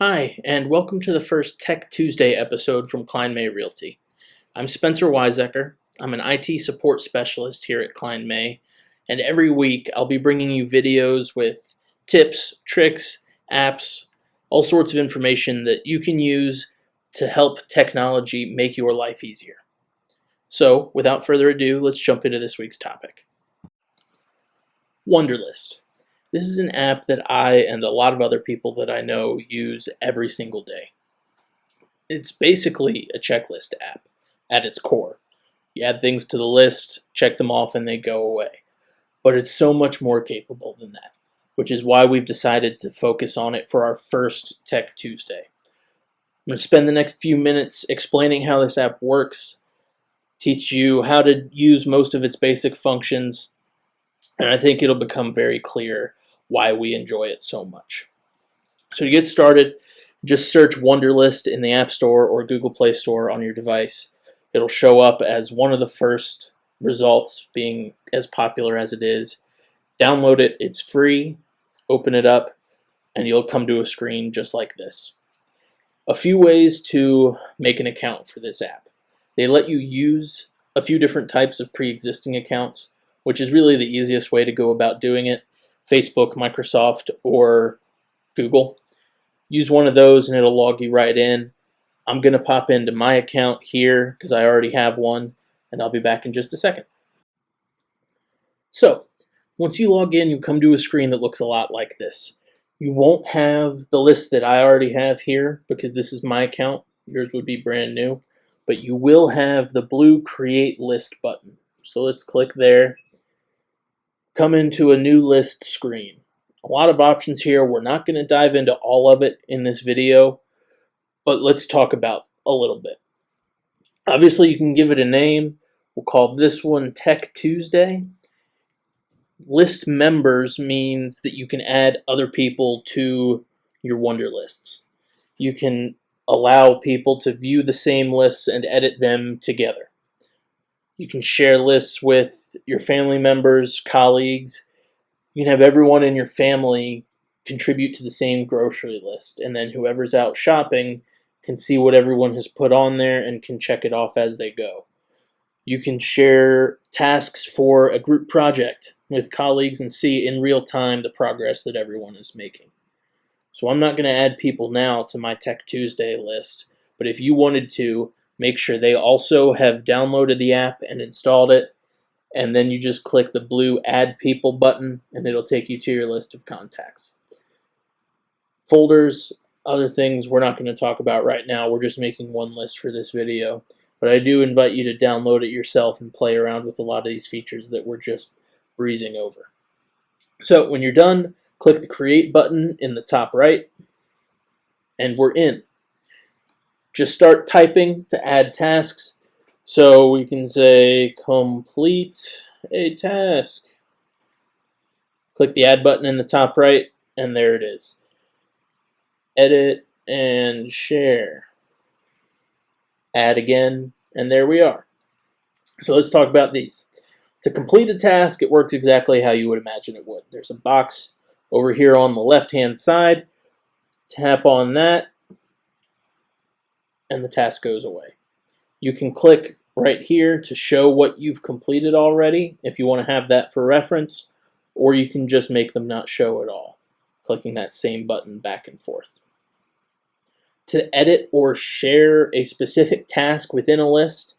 Hi, and welcome to the first Tech Tuesday episode from Kline May Realty. I'm Spencer Weisecker. I'm an IT support specialist here at Kline May, and every week I'll be bringing you videos with tips, tricks, apps, all sorts of information that you can use to help technology make your life easier. So, without further ado, let's jump into this week's topic. Wunderlist. This is an app that I and a lot of other people that I know use every single day. It's basically a checklist app at its core. You add things to the list, check them off, and they go away. But it's so much more capable than that, which is why we've decided to focus on it for our first Tech Tuesday. I'm going to spend the next few minutes explaining how this app works, teach you how to use most of its basic functions, and I think it'll become very clear why we enjoy it so much. So to get started, just search Wunderlist in the App Store or Google Play Store on your device. It'll show up as one of the first results, being as popular as it is. Download it, it's free, open it up, and you'll come to a screen just like this. A few ways to make an account for this app. They let you use a few different types of pre-existing accounts, which is really the easiest way to go about doing it. Facebook, Microsoft, or Google. Use one of those and it'll log you right in. I'm going to pop into my account here because I already have one, and I'll be back in just a second. So, once you log in, you come to a screen that looks a lot like this. You won't have the list that I already have here because this is my account. Yours would be brand new. But you will have the blue Create List button. So let's click there. Come into a new list screen. A lot of options here. We're not going to dive into all of it in this video, but let's talk about a little bit. Obviously, you can give it a name. We'll call this one Tech Tuesday. List members means that you can add other people to your Wunderlists. You can allow people to view the same lists and edit them together. You can share lists with your family members, colleagues. You can have everyone in your family contribute to the same grocery list, and then whoever's out shopping can see what everyone has put on there and can check it off as they go. You can share tasks for a group project with colleagues and see in real time the progress that everyone is making. So I'm not going to add people now to my Tech Tuesday list, but if you wanted to, make sure they also have downloaded the app and installed it, and then you just click the blue Add People button, and it'll take you to your list of contacts. Folders, other things we're not going to talk about right now. We're just making one list for this video, but I do invite you to download it yourself and play around with a lot of these features that we're just breezing over. So when you're done, click the Create button in the top right, and we're in. Just start typing to add tasks. So we can say complete a task. Click the add button in the top right, and there it is. Edit and share. Add again, and there we are. So let's talk about these. To complete a task, it works exactly how you would imagine it would. There's a box over here on the left-hand side. Tap on that, and the task goes away. You can click right here to show what you've completed already if you want to have that for reference, or you can just make them not show at all, clicking that same button back and forth. To edit or share a specific task within a list,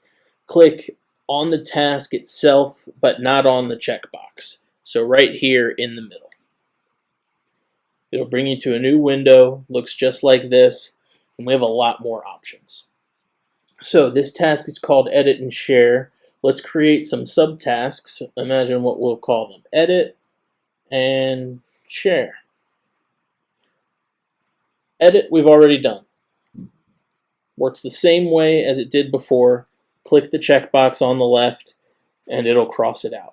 click on the task itself, but not on the checkbox. So right here in the middle. It'll bring you to a new window, looks just like this, and we have a lot more options. So this task is called Edit and Share. Let's create some subtasks. Imagine what we'll call them. Edit and Share. Edit we've already done. Works the same way as it did before. Click the checkbox on the left and it'll cross it out.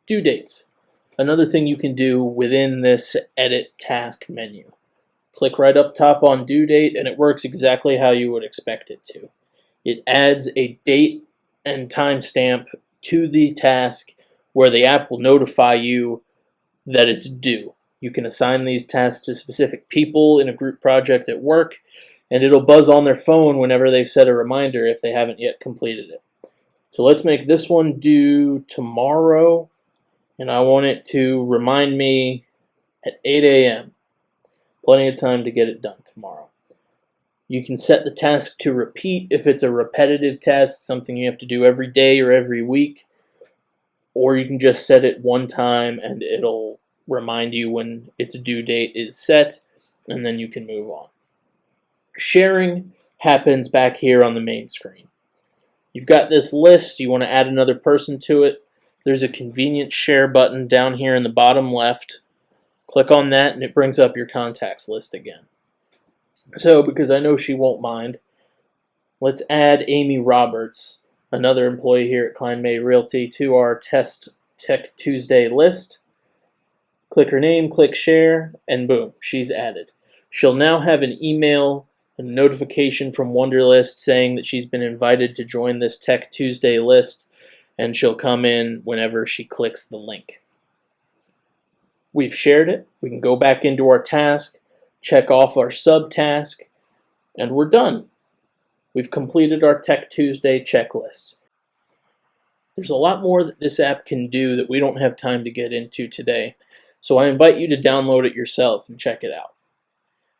Due dates. Another thing you can do within this Edit task menu. Click right up top on due date, and it works exactly how you would expect it to. It adds a date and timestamp to the task where the app will notify you that it's due. You can assign these tasks to specific people in a group project at work, and it'll buzz on their phone whenever they've set a reminder if they haven't yet completed it. So let's make this one due tomorrow, and I want it to remind me at 8 a.m. Plenty of time to get it done tomorrow. You can set the task to repeat if it's a repetitive task, something you have to do every day or every week, or you can just set it one time and it'll remind you when its due date is set, and then you can move on. Sharing happens back here on the main screen. You've got this list, you want to add another person to it. There's a convenient share button down here in the bottom left. Click on that and it brings up your contacts list again. So, because I know she won't mind, let's add Amy Roberts, another employee here at Kline May Realty, to our Test Tech Tuesday list. Click her name, click share, and boom, she's added. She'll now have an email and a notification from Wunderlist saying that she's been invited to join this Tech Tuesday list, and she'll come in whenever she clicks the link. We've shared it. We can go back into our task, check off our subtask, and we're done. We've completed our Tech Tuesday checklist. There's a lot more that this app can do that we don't have time to get into today, so I invite you to download it yourself and check it out.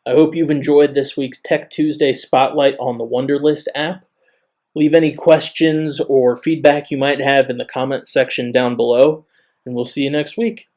I hope you've enjoyed this week's Tech Tuesday Spotlight on the Wunderlist app. Leave any questions or feedback you might have in the comments section down below, and we'll see you next week.